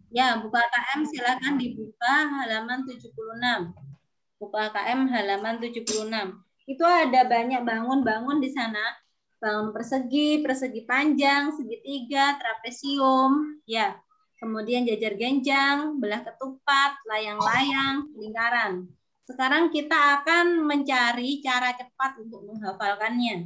Ya, buku KKM silakan dibuka halaman 76. Buku KKM halaman 76. Itu ada banyak bangun-bangun di sana. Bangun persegi, persegi panjang, segitiga, trapesium, ya. Kemudian jajar genjang, belah ketupat, layang-layang, lingkaran. Sekarang kita akan mencari cara cepat untuk menghafalkannya.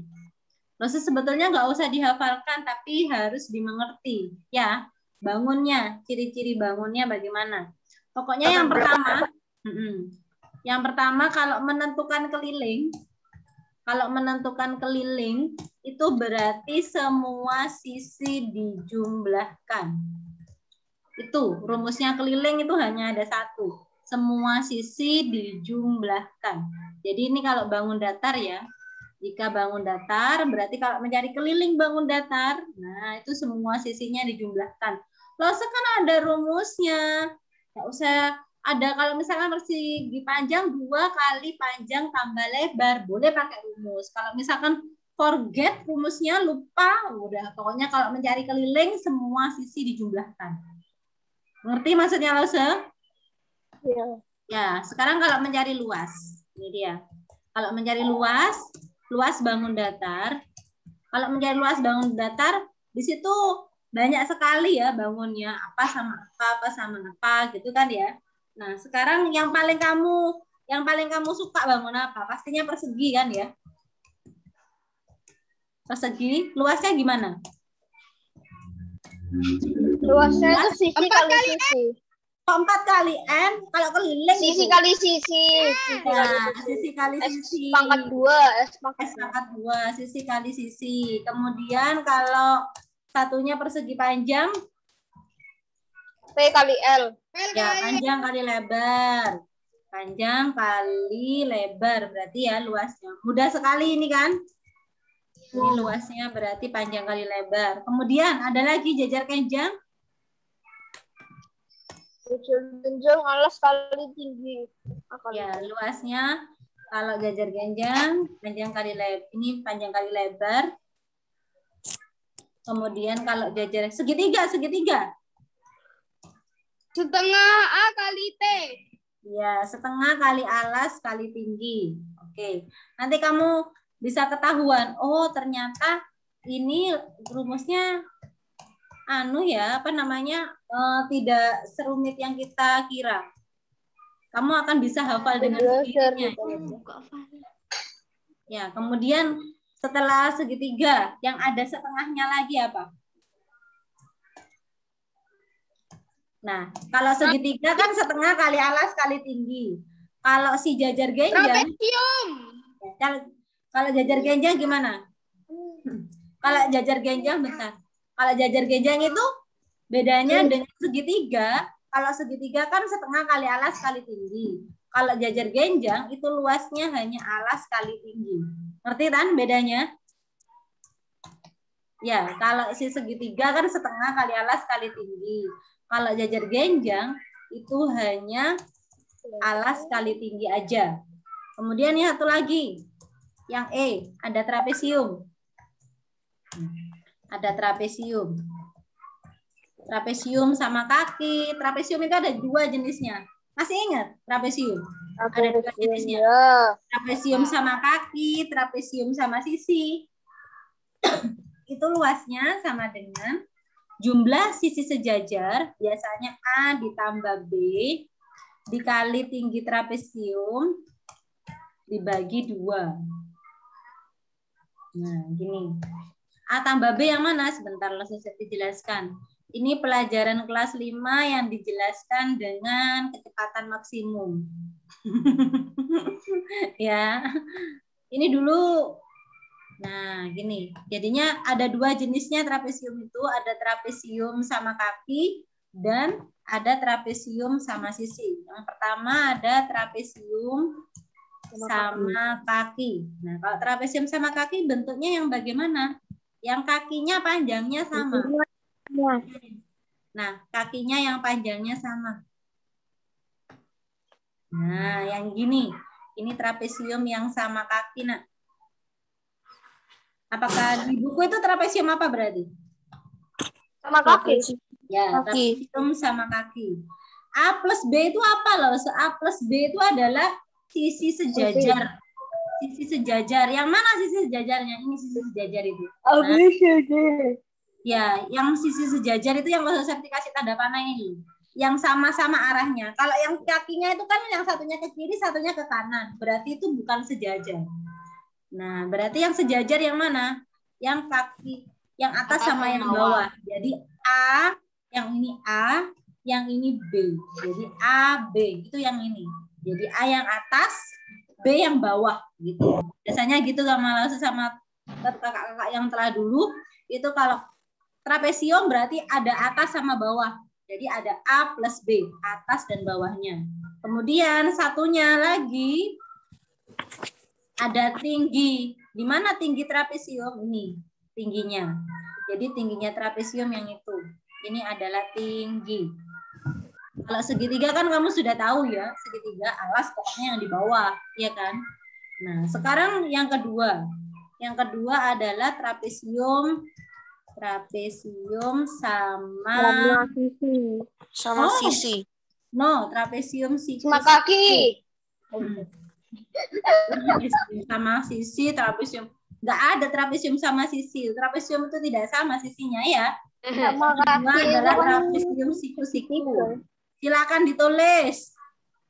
Proses sebetulnya nggak usah dihafalkan, tapi harus dimengerti, ya. Bangunnya, ciri-ciri bangunnya bagaimana. Pokoknya yang pertama, kalau menentukan keliling, itu berarti semua sisi dijumlahkan. Itu rumusnya keliling itu hanya ada satu. Semua sisi dijumlahkan. Jadi ini kalau bangun datar ya. Jika bangun datar, berarti kalau mencari keliling bangun datar, nah itu semua sisinya dijumlahkan. Lose kan ada rumusnya. Nggak usah ada, kalau misalkan persegi panjang 2 kali panjang tambah lebar, boleh pakai rumus. Kalau misalkan forget rumusnya, lupa, udah. Pokoknya kalau mencari keliling, semua sisi dijumlahkan. Ngerti maksudnya, Lose? Iya. Ya, sekarang kalau mencari luas. Ini dia. Kalau mencari luas bangun datar. Kalau mencari luas bangun datar, di situ banyak sekali ya bangunnya. Apa sama apa gitu kan ya. Nah, sekarang yang paling kamu suka bangun apa? Pastinya persegi kan ya. Persegi, luasnya gimana? Luasnya itu sisi kali sisi. 4 kali N, kalau keliling Sisi itu. kali sisi. Nah, sisi kali sisi. S pangkat 2. S pangkat 2, sisi kali sisi. Kemudian kalau satunya persegi panjang, P kali L. ya panjang kali lebar. Panjang kali lebar, berarti ya luasnya. Mudah sekali ini kan? Ini luasnya berarti panjang kali lebar. Kemudian ada lagi jajar kenjang. Jajar alas kali tinggi. Ya, luasnya kalau jajar genjang panjang kali lebar, ini panjang kali lebar. Kemudian kalau jajar segitiga. Setengah A kali T. Ya, setengah kali alas kali tinggi. Oke. Nanti kamu bisa ketahuan, oh ternyata ini rumusnya tidak serumit yang kita kira. Kamu akan bisa hafal dengan sendirinya. Ya, kemudian setelah segitiga, yang ada setengahnya lagi apa? Nah, kalau segitiga kan setengah kali alas kali tinggi. Kalau si jajar genjang, kalau jajar genjang gimana? Kalau jajar genjang, bentar. Kalau jajar genjang itu bedanya dengan segitiga. Kalau segitiga kan setengah kali alas kali tinggi. Kalau jajar genjang itu luasnya hanya alas kali tinggi. Ngerti kan bedanya? Ya, kalau si segitiga kan setengah kali alas kali tinggi. Kalau jajar genjang itu hanya alas kali tinggi aja. Kemudian ya satu lagi. Yang E, ada trapesium. Ada trapesium. Trapesium sama kaki. Trapesium itu ada 2 jenisnya. Masih ingat trapesium? Ada 2 jenisnya. Trapesium sama kaki, trapesium sama sisi. Itu luasnya sama dengan jumlah sisi sejajar, biasanya A ditambah B, dikali tinggi trapesium, dibagi 2. Nah, gini. A tambah B yang mana? Sebentar, langsung saya dijelaskan. Ini pelajaran kelas 5 yang dijelaskan dengan kecepatan maksimum. Ya. Ini dulu. Nah, gini. Jadinya ada 2 jenisnya trapesium itu. Ada trapesium sama kaki dan ada trapesium sama sisi. Yang pertama ada trapesium sama kaki. Nah, kalau trapesium sama kaki bentuknya yang bagaimana? Yang kakinya panjangnya sama. Nah, kakinya yang panjangnya sama. Nah, yang gini. Ini trapesium yang sama kaki, Nak. Apakah di buku itu trapesium apa berarti? Sama kaki. Ya, trapesium sama kaki. A plus B itu apa loh? A plus B itu adalah sisi sejajar. Sisi sejajar. Yang mana sisi sejajarnya? Ini sisi sejajar itu. Nah, ya, yang sisi sejajar itu yang saya kasih tanda panah ini. Yang sama-sama arahnya. Kalau yang kakinya itu kan yang satunya ke kiri, satunya ke kanan. Berarti itu bukan sejajar. Nah, berarti yang sejajar yang mana? Yang kaki, yang atas sama yang bawah. Jadi A, yang ini A, yang ini B. Jadi A, B. Itu yang ini. Jadi A yang atas, B yang bawah. Gitu. Biasanya gitu sama kakak-kakak yang telah dulu. Itu kalau trapesium berarti ada atas sama bawah. Jadi ada A plus B, atas dan bawahnya. Kemudian satunya lagi ada tinggi. Di mana tinggi trapesium? Ini tingginya. Jadi tingginya trapesium yang itu. Ini adalah tinggi. Kalau segitiga kan kamu sudah tahu ya. Segitiga alas pokoknya yang di bawah. Ya kan? Nah sekarang yang kedua. Yang kedua adalah trapesium sama sisi. Sama sisi. No, trapesium Sama kaki. Sama sisi, trapesium. Nggak ada trapesium sama sisi. Trapesium itu tidak sama sisinya ya. Sama Kedua kaki adalah trapesium siku-siku. Silakan ditulis.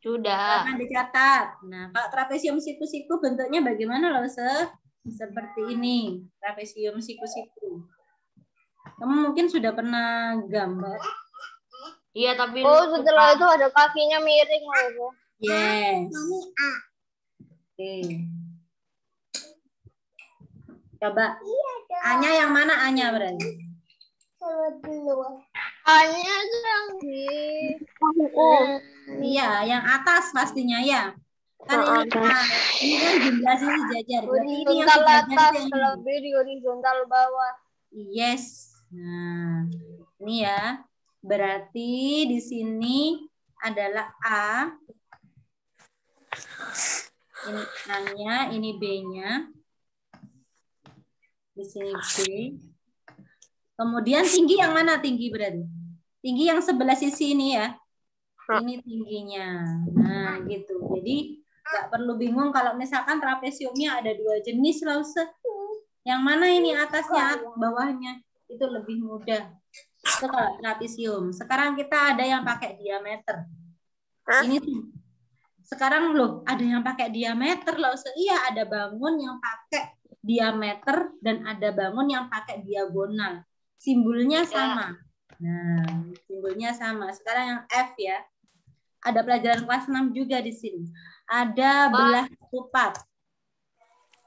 Sudah. Silakan dicatat. Nah, kalau trapesium siku-siku bentuknya bagaimana loh, seperti ini. Trapesium siku-siku. Kamu mungkin sudah pernah gambar. Iya, tapi setelah itu ada kakinya miring loh. Yes. Oke. Coba. A-nya yang mana A-nya berarti? Hanya yang di Iya, yang atas pastinya ya. Kan ini A. Ini kan jumlah sisi sejajar. Berarti ini yang horizontal sejajar atas, itu yang ini. lebih di horizontal bawah. Yes. Nah, ini ya. Berarti di sini adalah A. Ini A-nya, ini B-nya. Di sini B. Kemudian tinggi yang mana tinggi berarti? Tinggi yang sebelah sisi ini ya. Ini tingginya. Nah, gitu. Jadi nggak perlu bingung kalau misalkan trapesiumnya ada 2 jenis, Lause. Yang mana ini atasnya, bawahnya? Itu lebih mudah. Itu kalau trapesium. Sekarang kita ada yang pakai diameter. Ini sekarang loh, ada yang pakai diameter loh. Iya, ada bangun yang pakai diameter dan ada bangun yang pakai diagonal. Simbolnya sama. Nah, simbolnya sama. Sekarang yang F ya. Ada pelajaran kelas 6 juga di sini. Ada belah ketupat.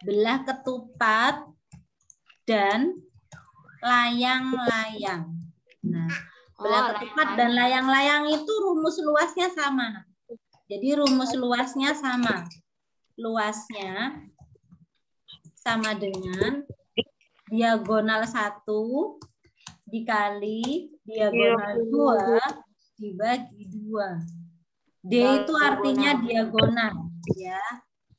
Belah ketupat dan layang-layang. Nah, belah ketupat dan layang-layang itu rumus luasnya sama. Jadi rumus luasnya sama. Luasnya sama dengan diagonal 1 dikali diagonal 2 dibagi 2. D itu artinya diagonal. Ya.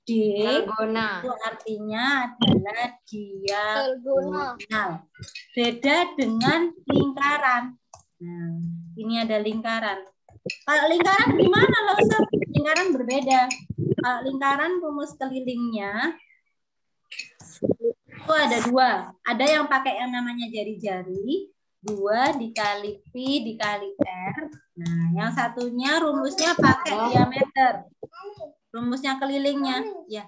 D itu artinya adalah diagonal. Beda dengan lingkaran. Nah, ini ada lingkaran. Kalau lingkaran gimana loh, Sob? Lingkaran berbeda. Kalau lingkaran rumus kelilingnya itu ada 2. Ada yang pakai yang namanya jari-jari. 2 dikali Pi dikali R. Nah, yang satunya rumusnya pakai diameter. Rumusnya kelilingnya. Ya.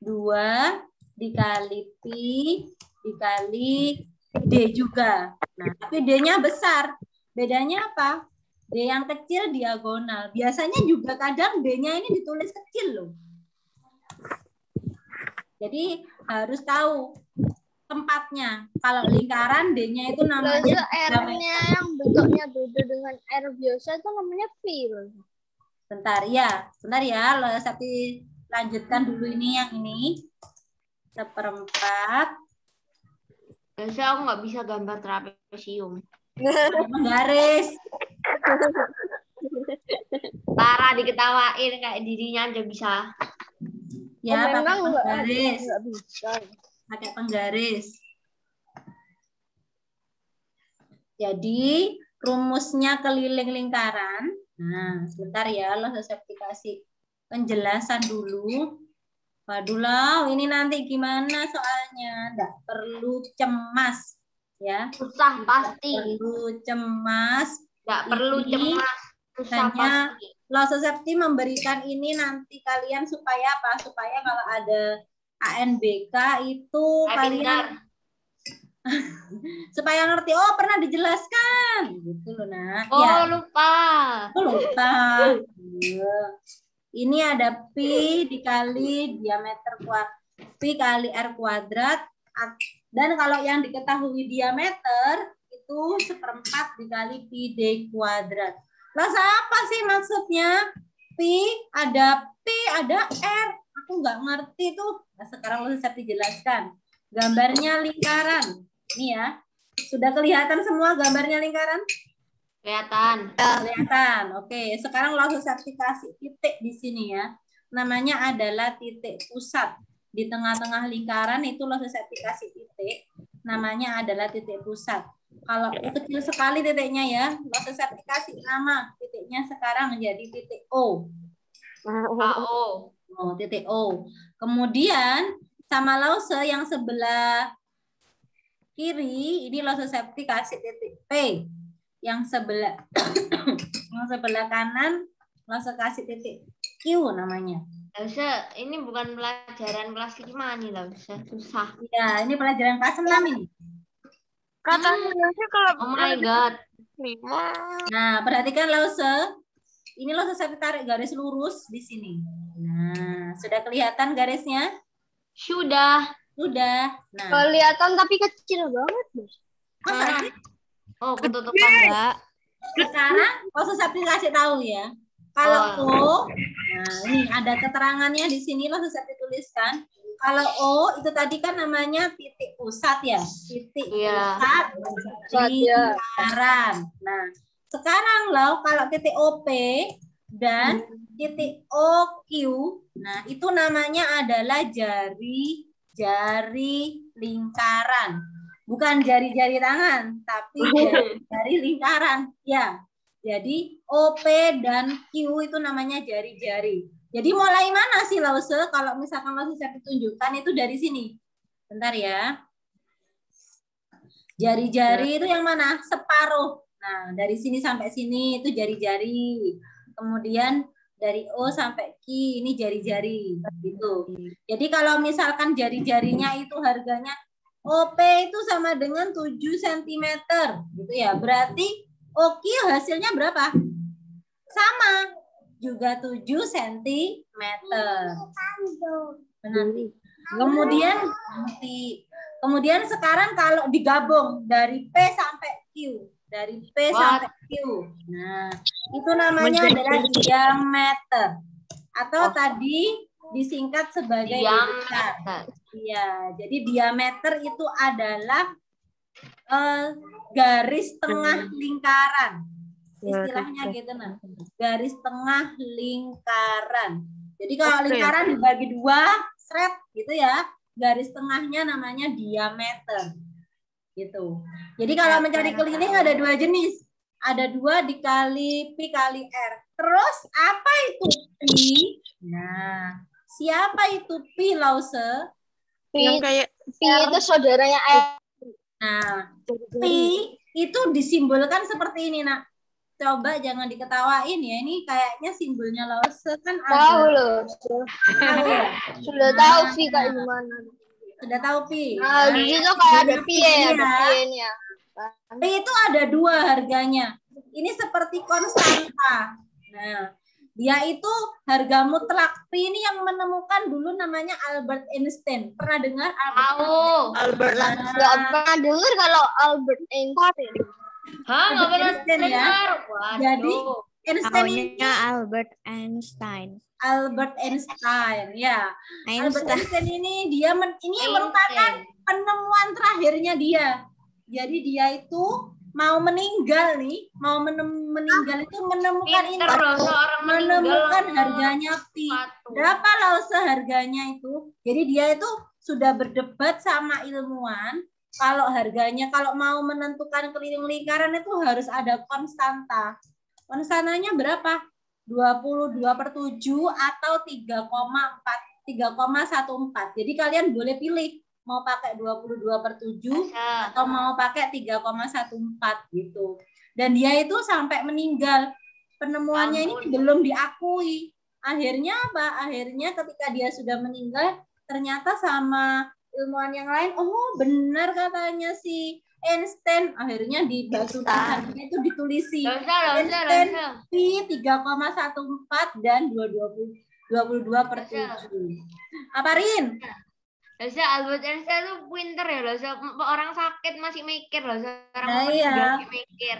2 dikali Pi dikali D juga. Nah, tapi D-nya besar. Bedanya apa? D yang kecil diagonal. Biasanya juga kadang D-nya ini ditulis kecil loh. Jadi harus tahu tempatnya. Kalau lingkaran D-nya itu namanya R-nya yang bentuknya beda dengan R biasa itu namanya pi. Bentar ya. Tapi lanjutkan dulu ini yang ini. 1/4. Biasa aku nggak bisa gambar trapesium. Menggaris. Parah diketawain kayak dirinya aja bisa. Ya, pakai memang penggaris. nggak bisa. Pakai penggaris. Jadi rumusnya keliling lingkaran. Nah, sebentar ya, saya kasih penjelasan dulu. Waduh lah, ini nanti gimana soalnya? Nggak perlu cemas, ya. Susah pasti. Perlu cemas. Nggak perlu cemas. Susah Hanya pasti. Law Safety memberikan ini nanti kalian supaya apa? Supaya kalau ada ANBK itu kalian supaya ngerti, oh pernah dijelaskan gitu loh nak. Oh ya. lupa. Oh lupa. Ini ada Pi dikali diameter Pi kali R kuadrat. Dan kalau yang diketahui diameter itu 1/4 dikali Pi D kuadrat. Lah apa sih maksudnya? Ada Pi, ada R. Aku nggak ngerti tuh. Nah, sekarang saya dijelaskan. Gambarnya lingkaran. Ini ya. Sudah kelihatan semua gambarnya lingkaran? Kelihatan. Kelihatan. Oke, sekarang langsung saya kasih titik di sini ya. Namanya adalah titik pusat. Di tengah-tengah lingkaran itu langsung saya kasih titik. Namanya adalah titik pusat. Kalau kecil sekali titiknya ya, langsung saya kasih nama titiknya sekarang menjadi titik O. Oh, titik O. Kemudian sama lause yang sebelah kiri ini langsung saya kasih titik P. Yang sebelah kanan langsung kasih titik Q namanya. Lausa, ini bukan pelajaran kelas 5 nih, Lausa. Susah. Ya, ini pelajaran kelas 6 ini. Katanya kalau Oh my god. 5. Nah, perhatikan lause. Ini lause saya tarik garis lurus di sini. Nah, sudah kelihatan garisnya? Sudah. Sudah. Nah, Kelihatan tapi kecil banget. Oh, ketutupan enggak? sekarang lause saya kasih tahu ya. Kalau O, nah ini ada keterangannya di sini lause saya tuliskan. Kalau O itu tadi kan namanya titik pusat ya, titik pusat lingkaran. Nah, sekarang loh kalau titik OP dan titik OQ, nah itu namanya adalah jari lingkaran. Bukan jari-jari tangan, tapi jari lingkaran. Ya, jadi OP dan Q itu namanya jari-jari. Jadi mulai mana sih lause? Kalau misalkan lause saya tunjukkan itu dari sini. Bentar ya. Jari-jari itu yang mana? Separuh. Nah, dari sini sampai sini itu jari-jari. Kemudian dari O sampai Q ini jari-jari gitu. Jadi kalau misalkan jari-jarinya itu harganya OP itu sama dengan 7 cm gitu ya. Berarti OQ hasilnya berapa? Sama. Juga 7 cm. Nanti. Kemudian sekarang kalau digabung dari P sampai Q. Dari P sampai Q. Nah, itu namanya adalah diameter. Atau tadi disingkat sebagai diameter. Iya, jadi diameter itu adalah garis tengah lingkaran. Istilahnya gitu nah. Garis tengah lingkaran. Jadi kalau lingkaran dibagi 2, seret gitu ya. Garis tengahnya namanya diameter. Gitu. Jadi kalau mencari keliling ada 2 jenis. Ada 2 dikali Pi kali R. Terus apa itu Pi? Nah, siapa itu Pi lause? Pi itu saudaranya R. Nah, Pi itu disimbolkan seperti ini, nak. Coba jangan diketawain ya. Ini kayaknya simbolnya lause kan ada. Tahu loh. Sudah tahu Pi kayak gimana. Sudah tahu Pi. Nah, di situ kayak ada Pi ya, ada Pi-nya. Pi itu ada 2 harganya. Ini seperti konstanta. Nah, dia itu harga mutlak. Pi ini yang menemukan dulu namanya Albert Einstein. Pernah dengar Albert Einstein? Nggak pernah dengar kalau Albert Einstein. Hah, nggak pernah Einstein ya. Jadi Einstein ini Albert Einstein. Albert Einstein ya. Albert Einstein ini dia merupakan penemuan terakhirnya dia. Jadi dia itu mau meninggal nih, meninggal itu menemukan ini. Menemukan harganya Pi. Berapa lause harganya itu? Jadi dia itu sudah berdebat sama ilmuwan kalau harganya, kalau mau menentukan keliling lingkaran itu harus ada konstanta. Konstantanya berapa? 22/7 atau 3,14. Jadi kalian boleh pilih mau pakai 22/7 atau mau pakai 3,14 gitu. Dan dia itu sampai meninggal. Penemuannya ini belum diakui. Akhirnya apa? Akhirnya ketika dia sudah meninggal, ternyata sama ilmuwan yang lain, oh benar katanya si Einstein. Akhirnya di batu nisannya itu ditulisi Einstein Pi 3,14 dan 22/7. Apa Rin? Albert Einstein tuh pinter ya, orang sakit masih mikir loh, orang iya. masih mikir,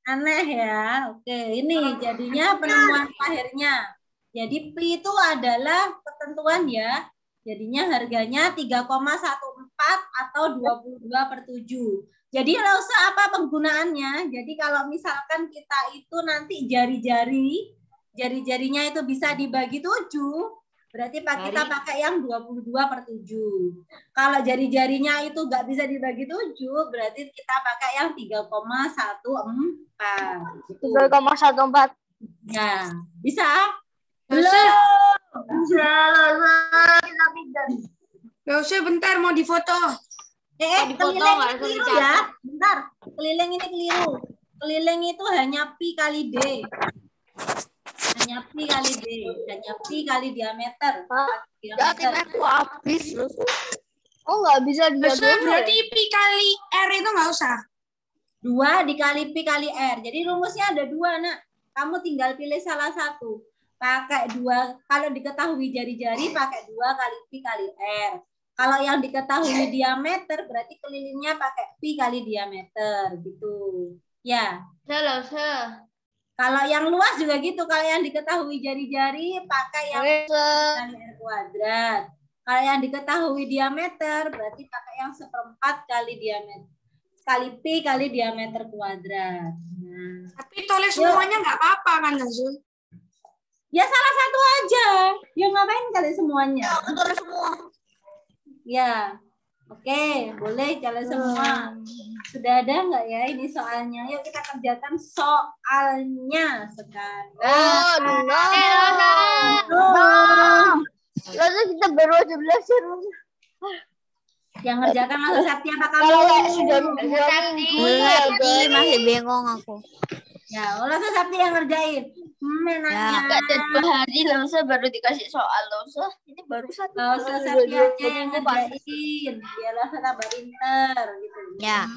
Aneh ya. Oke, ini jadinya penemuan akhirnya. Jadi Pi itu adalah ketentuan ya. Jadinya harganya 3,14 atau 22/7. Jadi nggak usah apa penggunaannya. Jadi kalau misalkan kita itu nanti jari-jarinya itu bisa dibagi 7, berarti kita pakai yang 22/7. Kalau jari-jarinya itu nggak bisa dibagi 7, berarti kita pakai yang 3,14. 3,14. Ya, bisa? Belum. Gak usah, bentar mau difoto. Keliling ini keliru ya. Bentar, keliling ini keliru. Keliling itu hanya pi kali D. Hanya pi kali D. Hanya pi kali diameter. Aku habis. Oh, nggak bisa Berarti pi kali R itu nggak usah. 2 dikali pi kali R. Jadi rumusnya ada 2, nak. Kamu tinggal pilih salah satu. Pakai 2. Kalau diketahui jari-jari, pakai 2 kali pi kali R. Kalau yang diketahui diameter, berarti kelilingnya pakai pi kali diameter. Gitu. Ya. Kalau yang luas juga gitu. Kalau yang diketahui jari-jari, pakai yang kali R kuadrat. Kalau yang diketahui diameter, berarti pakai yang 1/4 kali diameter. Kali pi kali diameter kuadrat. Nah. Tapi tulis semuanya nggak apa-apa kan, Nazul? Ya salah satu aja. Ya ngapain kalian semuanya? Ya, tulis semua. Ya. Oke, boleh kalian semua. Sudah ada nggak ya ini soalnya? Yuk kita kerjakan soalnya sekarang. Lalu kita baru aja belajar. Yang ngerjakan langsung Sakti apa kamu? Sudah Sakti masih bingung aku. Ya, langsung Sakti yang ngerjain. Menanya. Enggak ada 2 hari langsung baru dikasih soal langsung. Ini baru 1. Langsung Sakti aja yang ngerjain. Biar langsung tambah pinter gitu. Ya.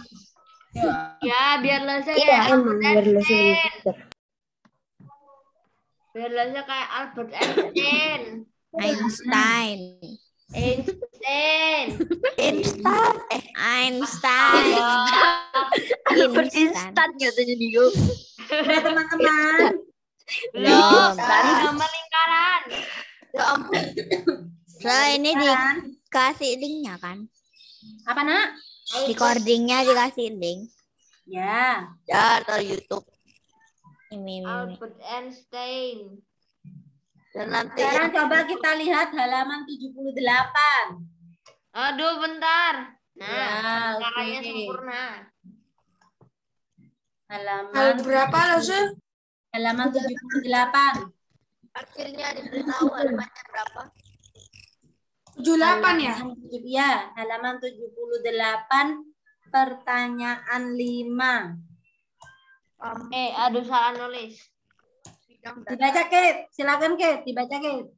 Ya, biar Lasa kayak Albert Einstein. Einstein. Albert Einstein katanya dia. Udah teman-teman. Belum, baru gambar lingkaran. Ya ampun. So ini dikasih linknya kan? Apa nak? Recordingnya dikasih link. Ya. Ya, atau YouTube. Ini. Albert Einstein. Dan nanti Sekarang coba kita lihat halaman 78. Aduh, bentar. Nah, Ya, caranya oke. sempurna. Halaman Berapa, Nazul? halaman 78. akhirnya diberitahu halamannya berapa. 78 ya? Iya, halaman 78 pertanyaan 5. Aduh salah nulis. Dibaca Kate, silakan Kate, dibaca Kate.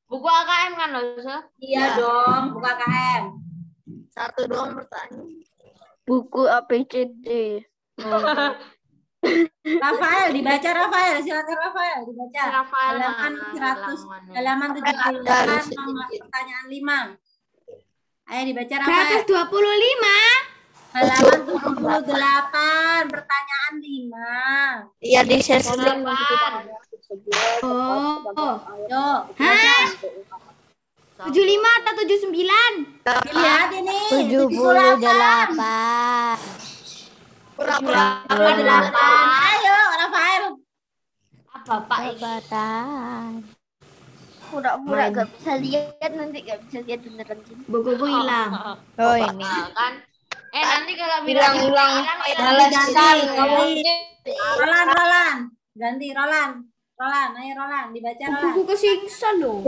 Buku AKM kan loh, Iya dong, buka KM. 1 doang pertanyaan. Buku ABCD. Rafael, dibaca Rafael, silakan Rafael, dibaca. Rafael Halaman mana? 100, halaman 78 nomor pertanyaan 5. Ayo dibaca Rafael. 125. Halaman 78 pertanyaan 5. Iya di share link. Oh. Yuk, Hah? 75 atau 79? lihat ini. 78. Pura-pura 78. Ayo Rafael. Bapak ini. Jabatan. Pura-pura gak bisa lihat, nanti gak bisa lihat beneran. Bukuku hilang. Oh ini. Kan? Nanti kalau bilang Hilang. Ganti Roland. Ayo Roland, dibaca Roland. Bukuku kesiksa loh.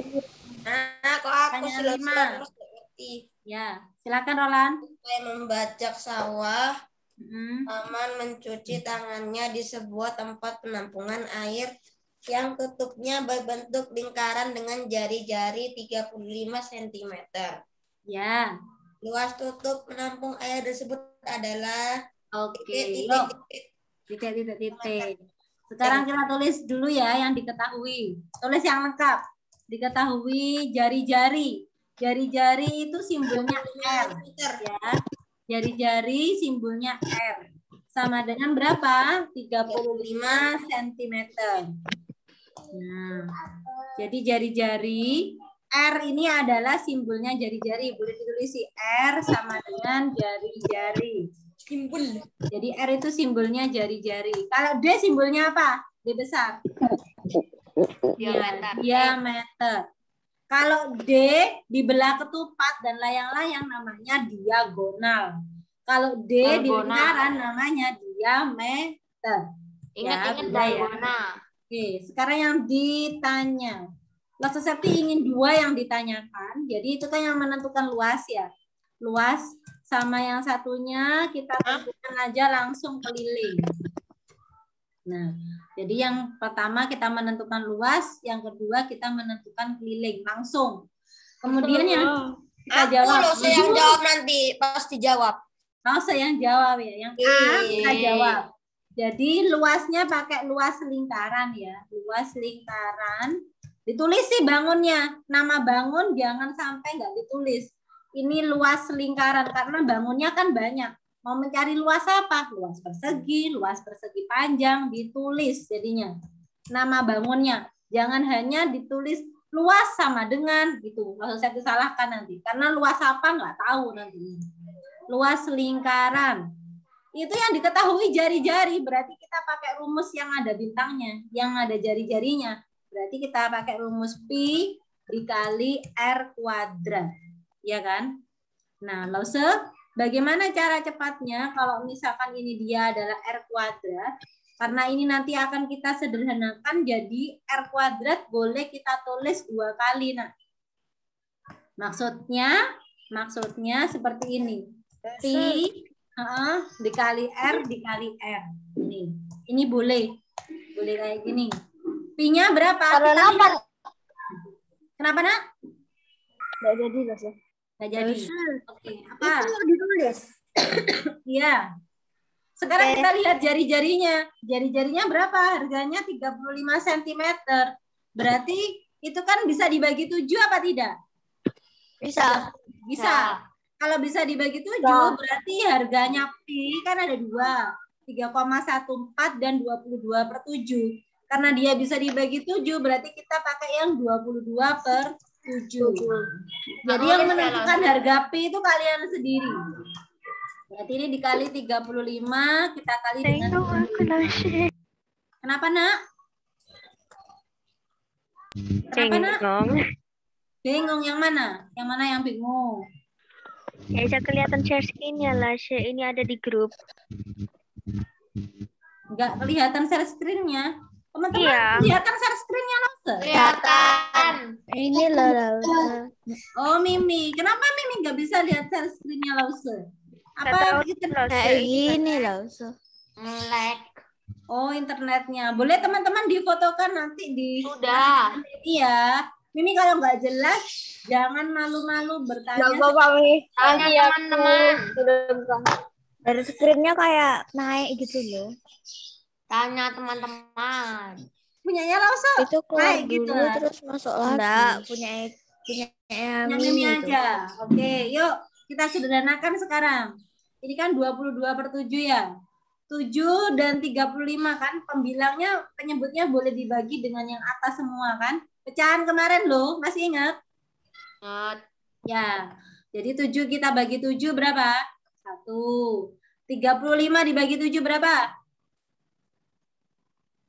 Nah, kok aku Pertanyaan 5. terus ngerti. Ya, silakan Roland. Saya membajak sawah, Mm. Aman mencuci tangannya di sebuah tempat penampungan air yang tutupnya berbentuk lingkaran dengan jari-jari 35 cm. Ya, Luas tutup penampung air tersebut adalah oke. Yuk, titik. Sekarang kita tulis dulu ya yang diketahui. Tulis yang lengkap. Diketahui jari-jari. Jari-jari itu simbolnya R. Ya. Jari-jari simbolnya R. Sama dengan berapa? 35 cm. Nah, jadi jari-jari R ini adalah simbolnya jari-jari. Boleh ditulis R sama dengan jari-jari. Simbol. Jadi R itu simbolnya jari-jari. Kalau D simbolnya apa? D besar. Diameter. Diameter. Kalau D dibelah ketupat dan layang-layang namanya diagonal. Kalau D di Diagonal. lingkaran namanya diameter. Ingat-ingat beda ya. diagonal. Oke, sekarang yang ditanya. Langsung Septi ingin 2 yang ditanyakan. Jadi itu kan yang menentukan luas ya. Luas sama yang satunya kita tentukan aja langsung keliling. Nah, jadi yang pertama kita menentukan luas, yang kedua kita menentukan keliling langsung. Kemudian yang kita jawab. Saya yang jawab nanti, pasti jawab. Saya yang jawab ya. Yang A kita jawab. Jadi luasnya pakai luas lingkaran ya. Luas lingkaran. Ditulis sih bangunnya. Nama bangun jangan sampai nggak ditulis. Ini luas lingkaran karena bangunnya kan banyak. Mau mencari luas apa? Luas persegi panjang, ditulis jadinya. Nama bangunnya. Jangan hanya ditulis luas sama dengan gitu. Kalau saya disalahkan nanti. Karena luas apa nggak tahu nanti. Luas lingkaran. Itu yang diketahui jari-jari. Berarti kita pakai rumus yang ada bintangnya. Yang ada jari-jarinya. Berarti kita pakai rumus Pi dikali R kuadrat. Ya kan? Nah, Lause, bagaimana cara cepatnya kalau misalkan ini dia adalah R kuadrat? Karena ini nanti akan kita sederhanakan jadi R kuadrat boleh kita tulis 2 kali. Nah, maksudnya seperti ini. Pi dikali R dikali R. Ini boleh kayak gini. Pi-nya berapa? Kenapa nak? Nggak jadi loh. Nggak jadi. Oke, apa? Itu ditulis. Iya. Sekarang kita lihat jari-jarinya. Jari-jarinya berapa? Harganya 35 cm. Berarti itu kan bisa dibagi 7 apa tidak? Bisa. Bisa. Kalau bisa dibagi 7 berarti harganya Pi kan ada 2. 3,14 dan 22/7. Karena dia bisa dibagi 7 berarti kita pakai yang 22/7. Jadi yang menentukan harga Pi itu kalian sendiri. Berarti ini dikali 35, kita kali dengan 7. Kenapa, Nak? Bingung yang mana? Yang mana yang bingung? Ya, bisa kelihatan share screen-nya lah. Ini ada di grup. Enggak kelihatan share screen-nya. Teman-teman, Iya. kelihatan share screen-nya, Lause? Kelihatan. Ini loh. Oh, Mimi. Kenapa Mimi nggak bisa lihat share screen-nya, Lause? Apa Kayak gini loh. Melek. Oh, internetnya. Boleh teman-teman difotokan nanti di Sudah. Iya. Mimi kalau nggak jelas, jangan malu-malu bertanya. Tanya teman-teman. Dari screen-nya kayak naik gitu loh. Tanya teman-teman. Punyanya Lause. Itu keluar Kayak gitu. dulu terus masuk lagi. Enggak, punya Mimi itu. aja. Oke, yuk kita sederhanakan sekarang. Ini kan 22/7 ya. 7 dan 35 kan pembilangnya penyebutnya boleh dibagi dengan yang atas semua kan. Pecahan kemarin loh, masih ingat? Ya. Jadi 7 kita bagi 7 berapa? 1. 35 dibagi 7 berapa?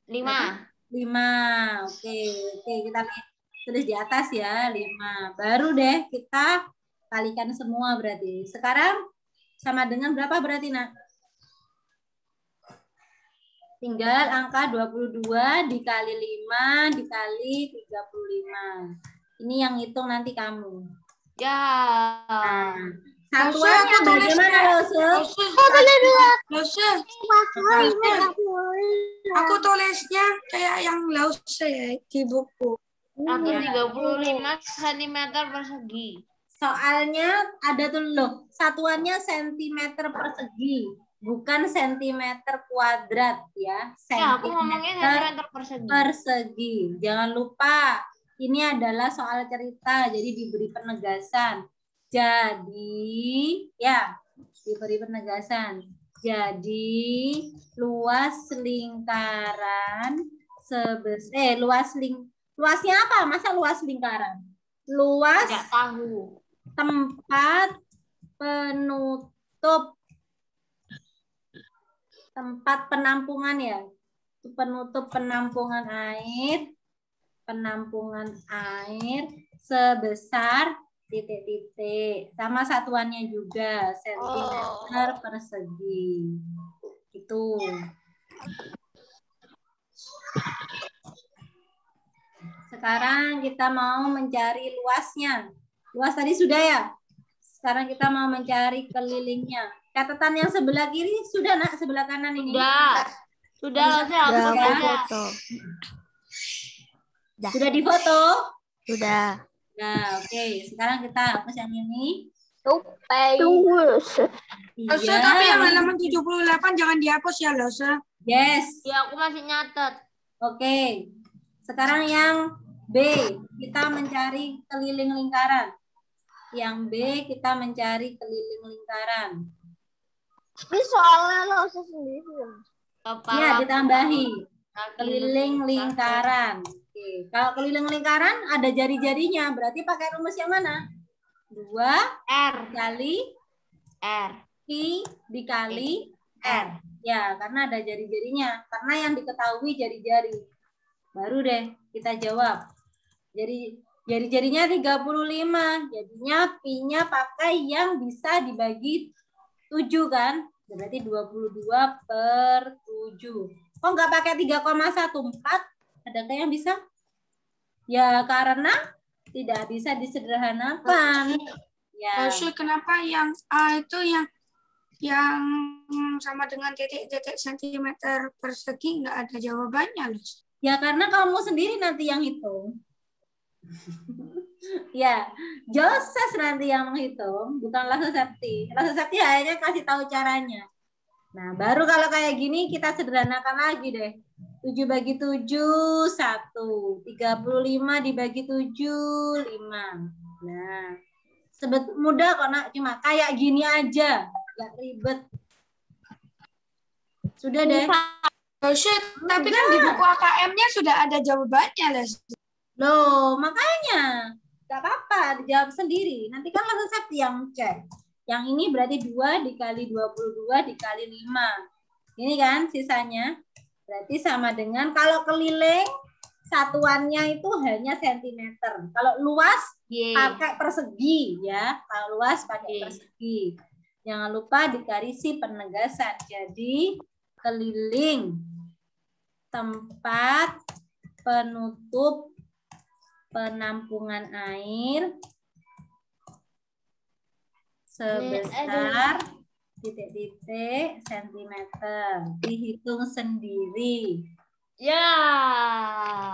5. 5. Oke, kita lihat. Tulis di atas ya, 5. Baru deh kita kalikan semua berarti. Sekarang sama dengan berapa berarti, Nak? Tinggal angka 22 dikali 5 dikali 35. Ini yang hitung nanti kamu. Ya. Nah, satuannya bagaimana, Lose? Aku tulisnya kayak yang Lause ya di buku. Aku 35 cm persegi. Soalnya ada tuh loh, satuannya sentimeter persegi, bukan sentimeter kuadrat ya. Ya, aku ngomongnya sentimeter persegi. Persegi. Jangan lupa, ini adalah soal cerita, jadi diberi penegasan. Jadi, ya, diberi penegasan. Jadi, luas lingkaran luasnya apa? Masa luas lingkaran? Luas Tidak tahu. tempat penampungan ya, penutup penampungan air sebesar titik-titik, sama satuannya juga sentimeter persegi. Itu. Sekarang kita mau mencari luasnya. Luas tadi sudah ya? Sekarang kita mau mencari kelilingnya. Catatan yang sebelah kiri sudah, Nak? Sebelah kanan ini? Sudah, Sudah aku foto. Sudah difoto? Sudah. Nah, oke. Sekarang kita hapus yang ini. Lause, tapi yang halaman 78 jangan dihapus ya, Lause. Yes. Ya, aku masih nyatet. Oke. Sekarang yang B, kita mencari keliling lingkaran. Yang B, kita mencari keliling lingkaran. Ini soalnya Lause sendiri. Ya, ditambahi. Keliling lingkaran. Oke. Kalau keliling lingkaran ada jari-jarinya, berarti pakai rumus yang mana? 2 R. kali R. I dikali R. Ya, karena ada jari-jarinya. Karena yang diketahui jari-jari. Baru deh kita jawab. Jadi jari-jarinya 35. Jadinya pi-nya pakai yang bisa dibagi 7 kan? Berarti 22/7. Kok nggak pakai 3,14? Adakah yang bisa? Ya karena tidak bisa disederhanakan. Ya. Lause, kenapa yang A itu yang sama dengan titik-titik sentimeter persegi nggak ada jawabannya, Lause? Ya karena kamu sendiri nanti yang hitung. Ya, Joses nanti yang menghitung, bukan Lause Septi. Lause Septi hanya kasih tahu caranya. Nah, baru kalau kayak gini kita sederhanakan lagi deh. 7 bagi 7, 1. 35 dibagi 7, 5. Nah, mudah kok, Nak. Cuma kayak gini aja. Gak ribet. Sudah deh. Lause, tapi kan di buku AKM-nya sudah ada jawabannya, Lause. Loh, makanya. Gak apa-apa, dijawab sendiri. Nanti kan Lause Septi yang cek. Yang ini berarti 2 dikali 22 dikali 5. Ini kan sisanya. Berarti sama dengan kalau keliling, satuannya itu hanya sentimeter. Kalau luas, pakai persegi ya. Kalau luas pakai persegi. Jangan lupa dikarisi penegasan. Jadi, keliling tempat penutup penampungan air sebesar titik-titik sentimeter. Dihitung sendiri. Ya.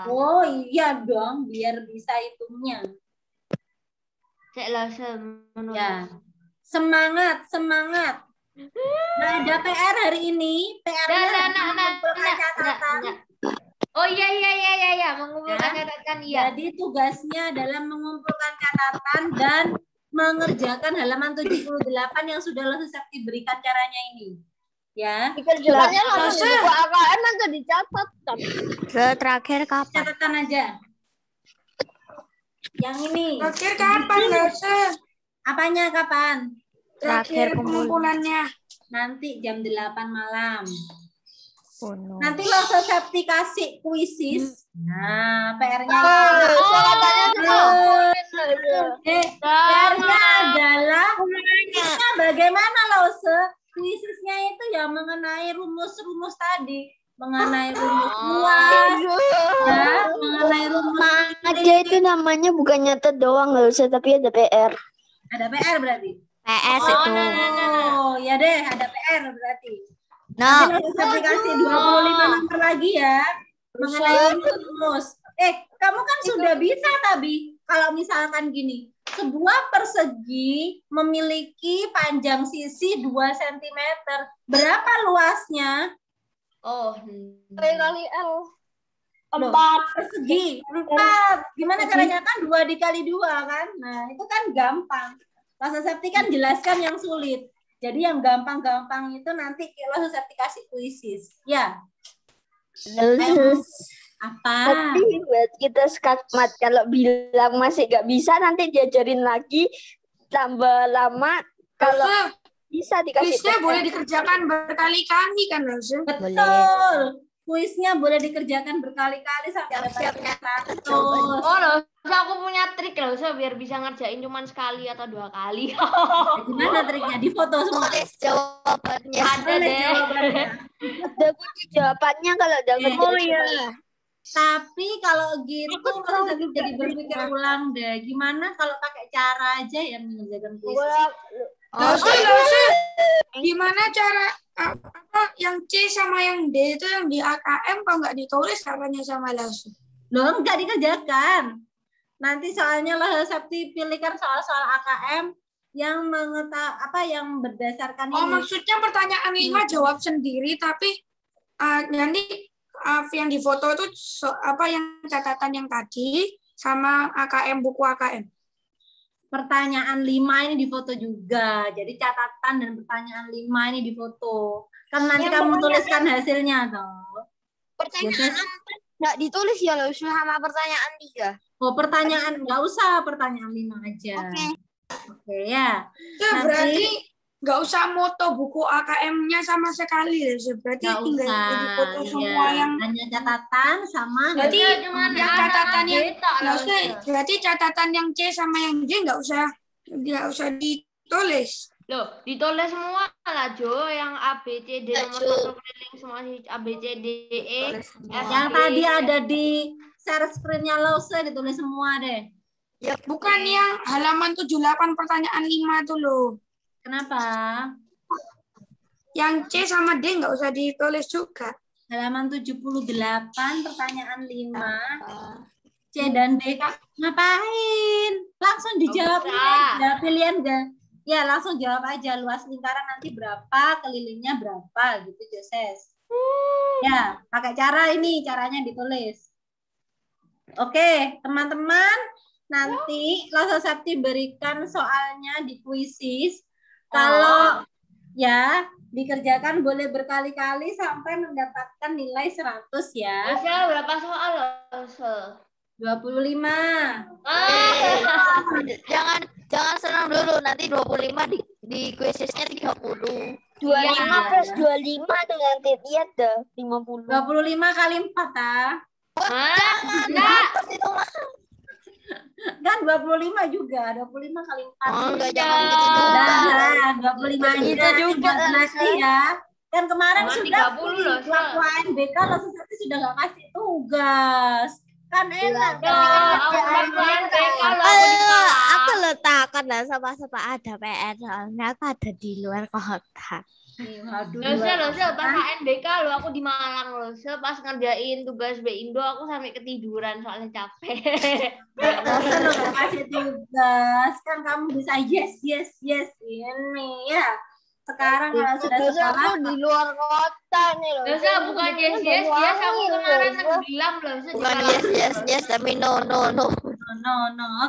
Oh iya dong, biar bisa hitungnya. Cek Lause menulis. Ya. Semangat, semangat. Nah, ada PR hari ini. PR-nya mengumpulkan catatan. Oh iya, mengumpulkan catatan iya. Jadi tugasnya adalah mengumpulkan catatan dan mengerjakan halaman 78 yang sudah Lause Septi berikan caranya ini. Ya. Dikerjakannya langsung di buku AKM atau dicatat? Terakhir kapan? Catatan aja. Yang ini. Terakhir kapan, Lause? Apanya kapan? Terakhir pengumpulannya. Nanti jam 8 malam. Oh, no. Nanti Lause Septi kasih kuisis. Nah, PR-nya Catatannya PR-nya adalah kuisisnya bagaimana Lause? Kuisisnya itu ya mengenai rumus-rumus tadi, mengenai rumus luas, ya, mengenai rumus Aja itu namanya bukan nyatet doang nggak usah, tapi ada PR. Ada PR berarti. PS itu. Oh, ya deh, ada PR berarti. Nah, Nanti saya kasih 25 nomor lagi ya mengenai rumus. Kamu kan sudah bisa Tabi. Kalau misalkan gini, sebuah persegi memiliki panjang sisi 2 cm. Berapa luasnya? Oh. P kali L. Loh, 4. persegi 4. Gimana caranya kan 2 dikali 2 kan? Nah, itu kan gampang. Lasa Septi kan jelaskan yang sulit. Jadi yang gampang-gampang itu nanti Lasa Septi kasih kuisis. Ya. Apa? Tapi buat kita skakmat kalau bilang masih nggak bisa nanti diajarin lagi tambah lama. Kalau bisa dikasih Kuisnya PR. boleh dikerjakan berkali-kali kan, Lause? Betul. Kuisnya boleh dikerjakan berkali-kali sampai dapat 100. Oh loh, aku punya trik loh, biar bisa ngerjain cuma sekali atau 2 kali. Gimana triknya? Di foto semua. jawabannya. Ada Tulis deh. jawabannya. Ada kunci jawabannya kalau udah ngerjain. Tapi kalau gitu Lasa Septi jadi berpikir ulang deh. Gimana kalau pakai cara aja yang mengerjakan kuis? Lause, gimana cara apa yang C sama yang D itu yang di AKM kok nggak ditulis caranya sama Lause? Loh, enggak dikerjakan. Nanti soalnya Lasa Septi pilihkan soal-soal AKM yang yang berdasarkan Oh, ini. maksudnya pertanyaan 5 jawab sendiri, tapi nanti yang di foto itu yang catatan yang tadi sama AKM, buku AKM. Pertanyaan 5 ini difoto juga. Jadi catatan dan pertanyaan 5 ini difoto. Kan nanti kamu tuliskan hasilnya toh. Pertanyaan 4 nggak ditulis ya lo sama pertanyaan 3. Oh, pertanyaan enggak usah, pertanyaan 5 aja. Oke ya. Ya, berarti nggak usah moto buku AKM-nya sama sekali ya. Berarti Enggak tinggal usah. di foto semua Iya. yang Hanya catatan sama berarti cuma yang ada catatan yang beta, maksudnya Lause. berarti catatan yang C sama yang D nggak usah ditulis. Loh, ditulis semua lah Jo, yang A B C D nomor 1 keliling semua A B C D E F yang G. tadi ada di share screen-nya Lause ditulis semua deh. Bukan yang halaman 78 pertanyaan 5 tuh loh. Kenapa? Yang C sama D nggak usah ditulis juga. Halaman 78 pertanyaan 5. C dan D ngapain? Langsung dijawab bisa. aja. Pilihan enggak? Ya, langsung jawab aja. Luas lingkaran nanti berapa, kelilingnya berapa gitu, Joses. Ya, pakai cara ini, caranya ditulis. Oke, teman-teman, nanti Lasa Septi berikan soalnya di kuisis. Kalau ya dikerjakan boleh berkali-kali sampai mendapatkan nilai 100 ya. Lause, berapa soal Lause? 25. Jangan senang dulu, nanti 25 di kuisisnya 30. 25 plus 25 tuh nanti lihat deh 50. 25 kali 4 ah. Hah? Enggak. Kan 25 juga, 25 kali 4. Oh, enggak jangan gitu juga. Nah, 25 aja. Itu juga, nanti ya. Kan kemarin Cuma sudah 30 loh, Sal. waktu ANBK Lasa Septi sudah nggak kasih tugas. Kan enak Yo, kan? aku bakalan BK loh, aku Aku ditolak. letakkan lah sama-sama ada PR soalnya aku ada di luar kota. Aduh, Lause, pas ANBK lo aku di Malang Lause, pas ngerjain tugas B Indo aku sampai ketiduran soalnya capek. Lasa lo nggak kasih tugas. Kan kamu bisa yes ini ya. Sekarang kalau sudah sekolah Aku di luar kota nih loh. Lause bukan yes aku kemarin tenggelam Lause. Bukan yes tapi no. no.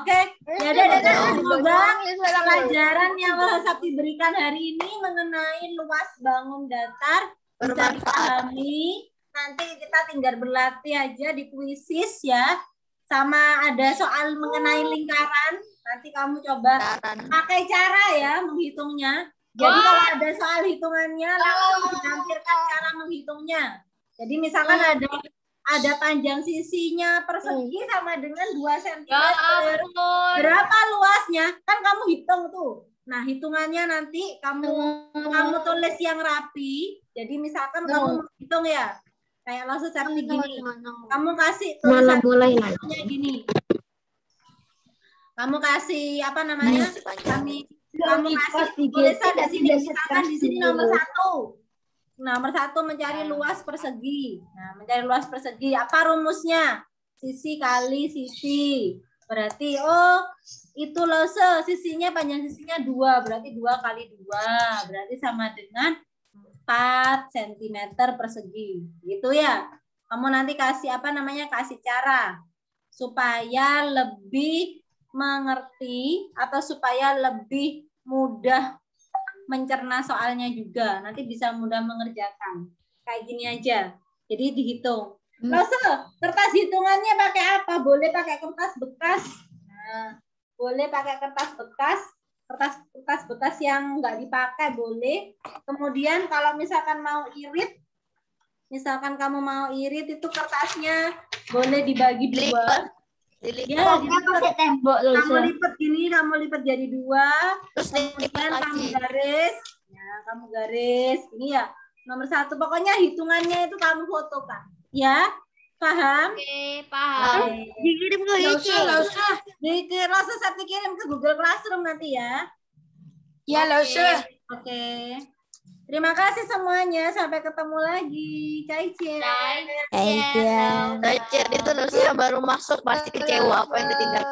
Oke. Ya udah. Semoga pelajaran yang Lasa Septi berikan hari ini mengenai luas bangun datar bisa dipahami. Nanti kita tinggal berlatih aja di kuisis ya. Sama ada soal mengenai lingkaran. Nanti kamu coba pakai cara ya menghitungnya. Jadi kalau ada soal hitungannya langsung ditampilkan cara menghitungnya. Jadi misalkan ada panjang sisinya persegi sama dengan 2 cm. Ya ampun. Berapa luasnya? Kan kamu hitung tuh. Nah, hitungannya nanti kamu tulis yang rapi. Jadi misalkan kamu hitung ya. Kayak langsung seperti gini. Kamu kasih tulisannya gini. Kamu kasih apa namanya? Kamu kasih tulisan di sini, misalkan di sini nomor 1. Nomor 1 mencari luas persegi. Nah, mencari luas persegi. Apa rumusnya? Sisi kali sisi. Berarti itu lose sisinya panjang sisinya 2. Berarti 2 kali 2. Berarti sama dengan 4 cm persegi. Gitu ya. Kamu nanti kasih apa namanya? Kasih cara supaya lebih mengerti atau supaya lebih mudah mencerna soalnya juga. Nanti bisa mudah mengerjakan. Kayak gini aja. Jadi dihitung. Lose, kertas hitungannya pakai apa? Boleh pakai kertas bekas. Nah, boleh pakai kertas bekas. Kertas bekas yang nggak dipakai boleh. Kemudian kalau misalkan mau irit, misalkan kamu mau irit itu kertasnya boleh dibagi 2. Ya, pakai tembok loh. Kamu lipat jadi 2. Kemudian kamu garis. Ya, kamu garis. Ini ya, nomor 1. Pokoknya hitungannya itu kamu fotokan. Ya, paham? Oke, paham. Dikirim ke Ici. Langsung saya kirim ke Google Classroom nanti ya. Ya, langsung. Oke. Terima kasih semuanya. Sampai ketemu lagi. Caici. Iya. Itu Nusia baru masuk pasti kecewa apa yang ditinggal.